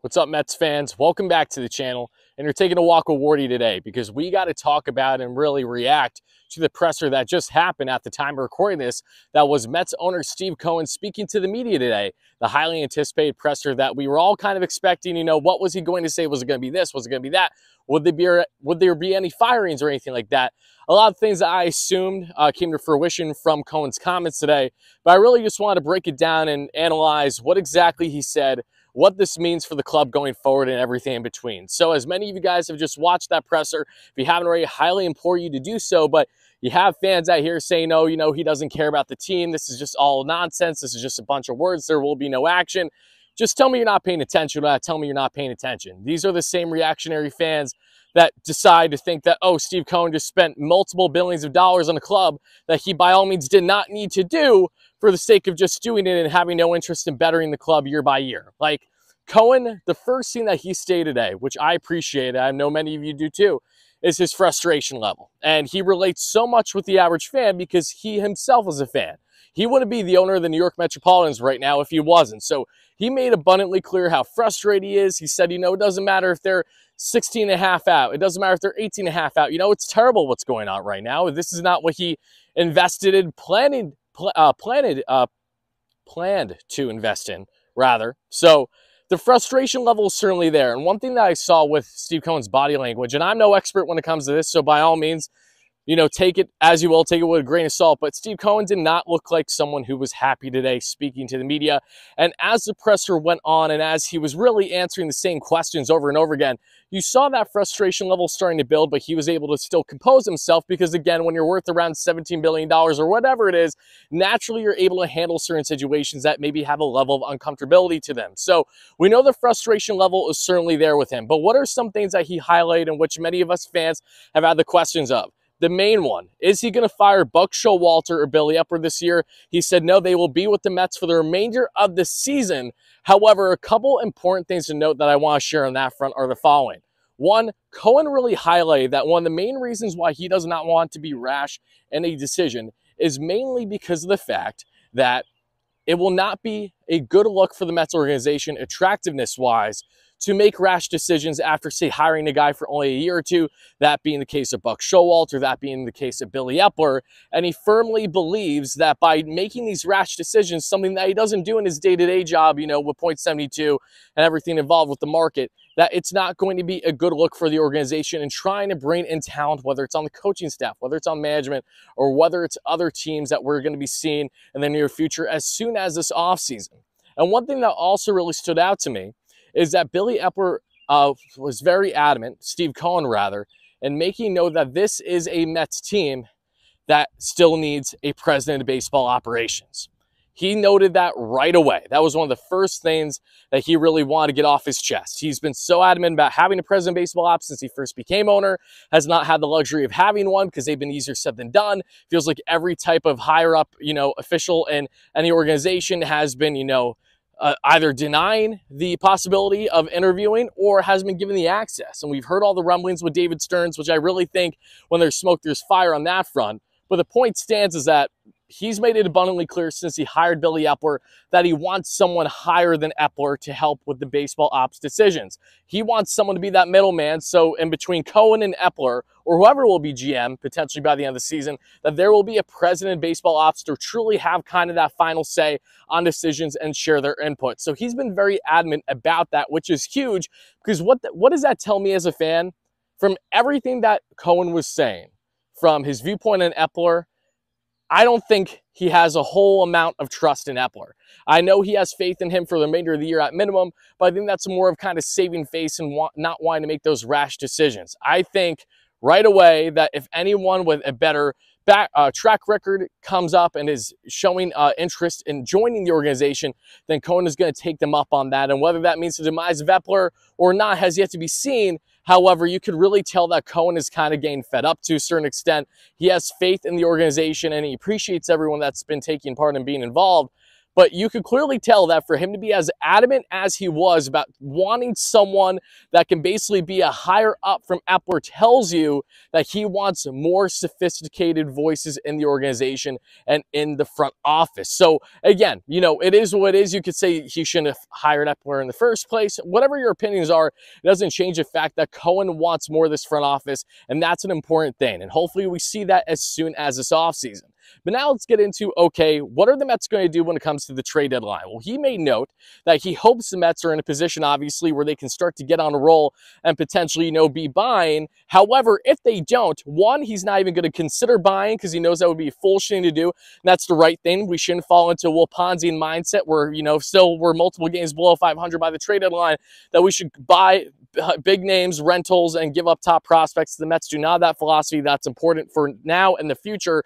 What's up, Mets fans? Welcome back to the channel. And you're taking a walk with Wardy today because we got to talk about and really react to the presser that just happened at the time of recording this. That was Mets owner Steve Cohen speaking to the media today. The highly anticipated presser that we were all kind of expecting. You know, what was he going to say? Was it going to be this? Was it going to be that? Would there be any firings or anything like that? A lot of things that I assumed came to fruition from Cohen's comments today. But I really just wanted to break it down and analyze what exactly he said, what this means for the club going forward, and everything in between. So as many of you guys have just watched that presser, if you haven't already, I highly implore you to do so. But you have fans out here saying, no, you know, he doesn't care about the team. This is just all nonsense. This is just a bunch of words. There will be no action. Just tell me you're not paying attention. Tell me you're not paying attention. These are the same reactionary fans that decide to think that, oh, Steve Cohen just spent multiple billions of dollars on a club that he by all means did not need to do for the sake of just doing it and having no interest in bettering the club year by year. Like, Cohen, the first thing that he stated today, which I appreciate, I know many of you do too, is his frustration level. And he relates so much with the average fan because he himself is a fan. He wouldn't be the owner of the New York Metropolitans right now if he wasn't. So he made abundantly clear how frustrated he is. He said, you know, it doesn't matter if they're 16 and a half out. It doesn't matter if they're 18 and a half out. You know, it's terrible what's going on right now. This is not what he invested in, planned to invest in, rather. So the frustration level is certainly there. And one thing that I saw with Steve Cohen's body language, and I'm no expert when it comes to this, so by all means, you know, take it as you will, take it with a grain of salt. But Steve Cohen did not look like someone who was happy today speaking to the media. And as the presser went on and as he was really answering the same questions over and over again, you saw that frustration level starting to build, but he was able to still compose himself because, again, when you're worth around $17 billion or whatever it is, naturally you're able to handle certain situations that maybe have a level of uncomfortability to them. So we know the frustration level is certainly there with him. But what are some things that he highlighted and which many of us fans have had the questions of? The main one, is he going to fire Buck Showalter or Billy Epler this year? He said no, they will be with the Mets for the remainder of the season. However, a couple important things to note that I want to share on that front are the following. One, Cohen really highlighted that one of the main reasons why he does not want to be rash in a decision is mainly because of the fact that it will not be a good look for the Mets organization attractiveness-wise to make rash decisions after, say, hiring a guy for only a year or two, that being the case of Buck Showalter, that being the case of Billy Epler. And he firmly believes that by making these rash decisions, something that he doesn't do in his day-to-day job, you know, with .72 and everything involved with the market, that it's not going to be a good look for the organization and trying to bring in talent, whether it's on the coaching staff, whether it's on management, or whether it's other teams that we're going to be seeing in the near future as soon as this offseason. And one thing that also really stood out to me is that Billy Epler was very adamant, Steve Cohen rather, in making note that this is a Mets team that still needs a president of baseball operations. He noted that right away. That was one of the first things that he really wanted to get off his chest. He's been so adamant about having a president of baseball ops since he first became owner, has not had the luxury of having one because they've been easier said than done. Feels like every type of higher up, you know, official in any organization has been, you know, either denying the possibility of interviewing or has been given the access. And we've heard all the rumblings with David Stearns, which I really think when there's smoke, there's fire on that front. But the point stands is that he's made it abundantly clear since he hired Billy Epler that he wants someone higher than Epler to help with the baseball ops decisions. He wants someone to be that middleman, so in between Cohen and Epler, or whoever will be GM, potentially by the end of the season, that there will be a president of baseball ops to truly have kind of that final say on decisions and share their input. So he's been very adamant about that, which is huge, because what does that tell me as a fan? From everything that Cohen was saying, from his viewpoint on Epler, I don't think he has a whole amount of trust in Epler. I know he has faith in him for the remainder of the year at minimum, but I think that's more of kind of saving face and not wanting to make those rash decisions. I think right away that if anyone with a better track record comes up and is showing interest in joining the organization, then Cohen is going to take them up on that. And whether that means the demise of Epler or not has yet to be seen. However, you could really tell that Cohen is kind of getting fed up to a certain extent. He has faith in the organization and he appreciates everyone that's been taking part and being involved. But you could clearly tell that for him to be as adamant as he was about wanting someone that can basically be a higher up from Epler tells you that he wants more sophisticated voices in the organization and in the front office. So again, you know, it is what it is. You could say he shouldn't have hired Epler in the first place. Whatever your opinions are, it doesn't change the fact that Cohen wants more of this front office, and that's an important thing. And hopefully we see that as soon as this offseason. But now let's get into, okay, what are the Mets going to do when it comes to the trade deadline? Well, he made note that he hopes the Mets are in a position, obviously, where they can start to get on a roll and potentially, you know, be buying. However, if they don't, one, he's not even going to consider buying because he knows that would be a foolish thing to do. And that's the right thing. We shouldn't fall into a Will Ponzian mindset where, you know, still we're multiple games below 500 by the trade deadline, that we should buy big names, rentals, and give up top prospects. The Mets do not have that philosophy. That's important for now and the future.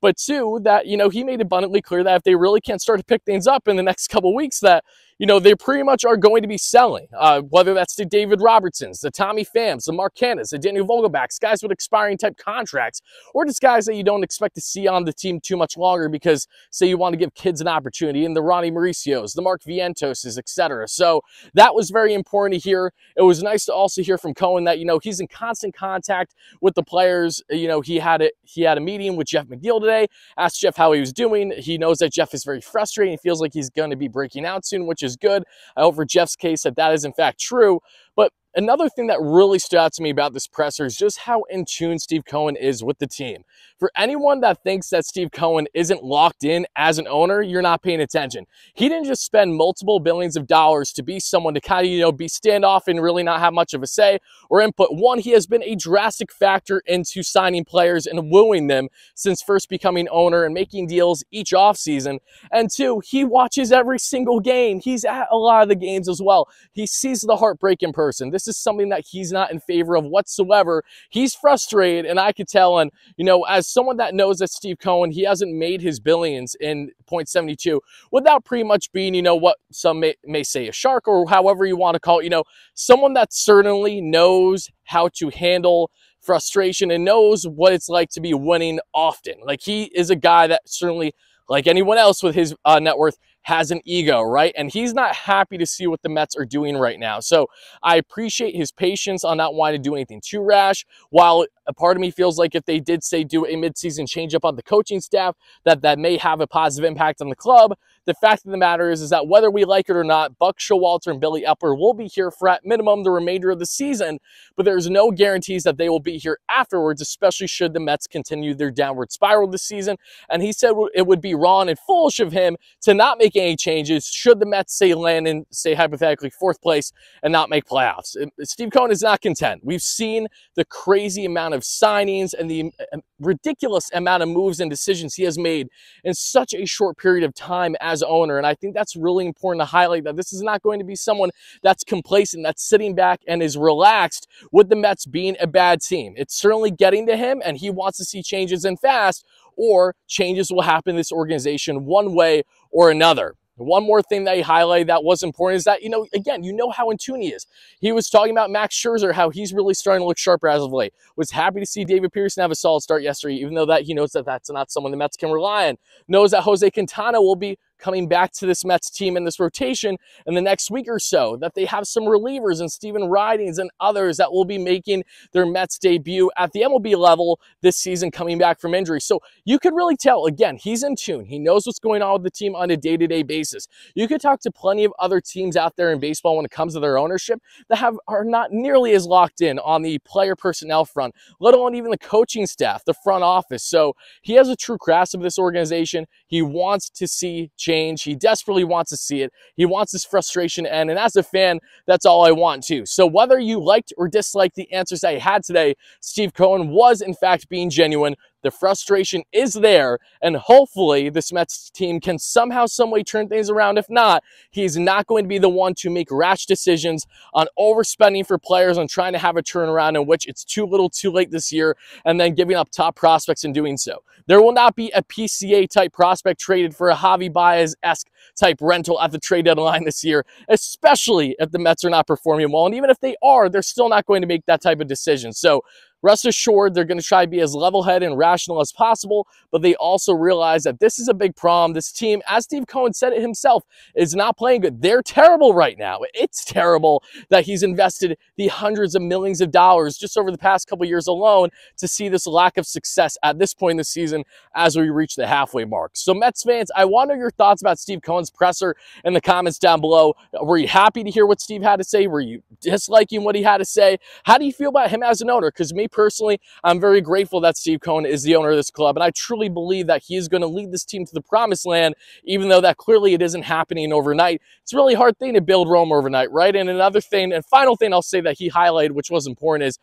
But two, that, you know, he made abundantly clear that if they really can't start to pick things up in the next couple of weeks, that, you know, they pretty much are going to be selling, whether that's the David Robertsons, the Tommy Phams, the Mark Cannas, the Daniel Vogelbachs, guys with expiring type contracts, or just guys that you don't expect to see on the team too much longer because, say, you want to give kids an opportunity, and the Ronnie Mauricios, the Mark Vientoses, etc. So that was very important to hear. It was nice to also hear from Cohen that, you know, he's in constant contact with the players. You know, he had a meeting with Jeff McNeil today, asked Jeff how he was doing. He knows that Jeff is very frustrated. He feels like he's going to be breaking out soon, which is good. I hope for Jeff's case that that is in fact true. But another thing that really stood out to me about this presser is just how in tune Steve Cohen is with the team. For anyone that thinks that Steve Cohen isn't locked in as an owner, you're not paying attention. He didn't just spend multiple billions of dollars to be someone to kind of, you know, be standoff and really not have much of a say or input. One, he has been a drastic factor into signing players and wooing them since first becoming owner and making deals each offseason. And two, he watches every single game. He's at a lot of the games as well. He sees the heartbreak in person. This is something that he's not in favor of whatsoever. He's frustrated, and I could tell. And, you know, as someone that knows that Steve Cohen, he hasn't made his billions in .72 without pretty much being, you know, what some may say a shark, or however you want to call it, you know, someone that certainly knows how to handle frustration and knows what it's like to be winning often. Like, he is a guy that certainly, like anyone else with his net worth, has an ego, right? And he's not happy to see what the Mets are doing right now. So I appreciate his patience on not wanting to do anything too rash, while a part of me feels like if they did, say, do a midseason changeup on the coaching staff, that may have a positive impact on the club. The fact of the matter is that whether we like it or not, Buck Showalter and Billy Epler will be here for at minimum the remainder of the season, but there's no guarantees that they will be here afterwards, especially should the Mets continue their downward spiral this season. And he said it would be wrong and foolish of him to not make any changes should the Mets, say, land in, say, hypothetically, 4th place and not make playoffs. Steve Cohen is not content. We've seen the crazy amount of signings and the ridiculous amount of moves and decisions he has made in such a short period of time as owner. And I think that's really important to highlight, that this is not going to be someone that's complacent, that's sitting back and is relaxed with the Mets being a bad team. It's certainly getting to him, and he wants to see changes in fast, or changes will happen in this organization one way or another. One more thing that he highlighted that was important is that, you know, again, you know how in tune he is. He was talking about Max Scherzer, how he's really starting to look sharper as of late. Was happy to see David Pearson have a solid start yesterday, even though that he knows that that's not someone the Mets can rely on. Knows that Jose Quintana will be coming back to this Mets team in this rotation in the next week or so, that they have some relievers and Steven Ridings and others that will be making their Mets debut at the MLB level this season coming back from injury. So you could really tell, again, he's in tune. He knows what's going on with the team on a day-to-day basis. You could talk to plenty of other teams out there in baseball when it comes to their ownership that are not nearly as locked in on the player personnel front, let alone even the coaching staff, the front office. So he has a true grasp of this organization. He wants to see change. He desperately wants to see it. He wants this frustration to end. And as a fan, that's all I want too. So whether you liked or disliked the answers I had today, Steve Cohen was in fact being genuine. The frustration is there, and hopefully this Mets team can somehow, someway turn things around. If not, he's not going to be the one to make rash decisions on overspending for players and trying to have a turnaround in which it's too little too late this year, and then giving up top prospects in doing so. There will not be a PCA-type prospect traded for a Javi Baez-esque type rental at the trade deadline this year, especially if the Mets are not performing well. And even if they are, they're still not going to make that type of decision. So rest assured, they're going to try to be as level-headed and rational as possible, but they also realize that this is a big problem. This team, as Steve Cohen said it himself, is not playing good. They're terrible right now. It's terrible that he's invested the hundreds of millions of dollars just over the past couple years alone to see this lack of success at this point in the season as we reach the halfway mark. So Mets fans, I want to know your thoughts about Steve Cohen's presser in the comments down below. Were you happy to hear what Steve had to say? Were you disliking what he had to say? How do you feel about him as an owner? Because me personally, I'm very grateful that Steve Cohen is the owner of this club, and I truly believe that he is going to lead this team to the promised land, even though that clearly it isn't happening overnight. It's a really hard thing to build Rome overnight, right? And another thing, and final thing I'll say that he highlighted, which was important, is,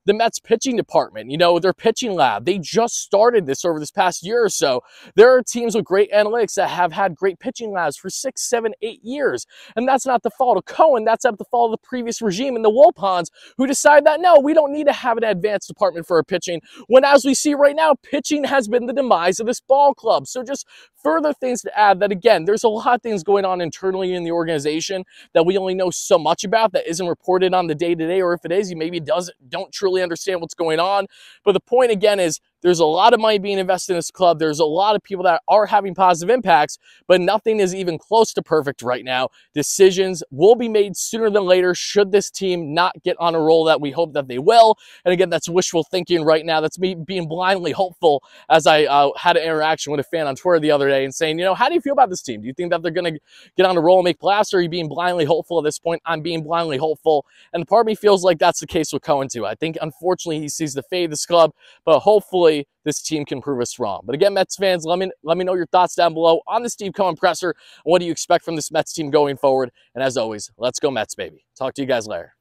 the Mets pitching department, their pitching lab. They just started this over this past year or so. There are teams with great analytics that have had great pitching labs for 6, 7, 8 years. And that's not the fault of Cohen. That's not the fault of the previous regime and the Wilpons, who decided that, no, we don't need to have an advanced department for our pitching, when, as we see right now, pitching has been the demise of this ball club. So just further things to add that, again, there's a lot of things going on internally in the organization that we only know so much about that isn't reported on the day-to-day, or if it is, you maybe don't truly understand what's going on. But the point, again, is there's a lot of money being invested in this club. There's a lot of people that are having positive impacts, but nothing is even close to perfect right now. Decisions will be made sooner than later should this team not get on a roll that we hope that they will. And again, that's wishful thinking right now. That's me being blindly hopeful, as I had an interaction with a fan on Twitter the other day and saying, how do you feel about this team? Do you think that they're going to get on a roll and make playoffs, or are you being blindly hopeful at this point? I'm being blindly hopeful. And part of me feels like that's the case with Cohen too. I think, unfortunately, he sees the fate of this club, but hopefully this team can prove us wrong. But again, Mets fans, let me know your thoughts down below on the Steve Cohen presser. What do you expect from this Mets team going forward? And as always, let's go Mets, baby. Talk to you guys later.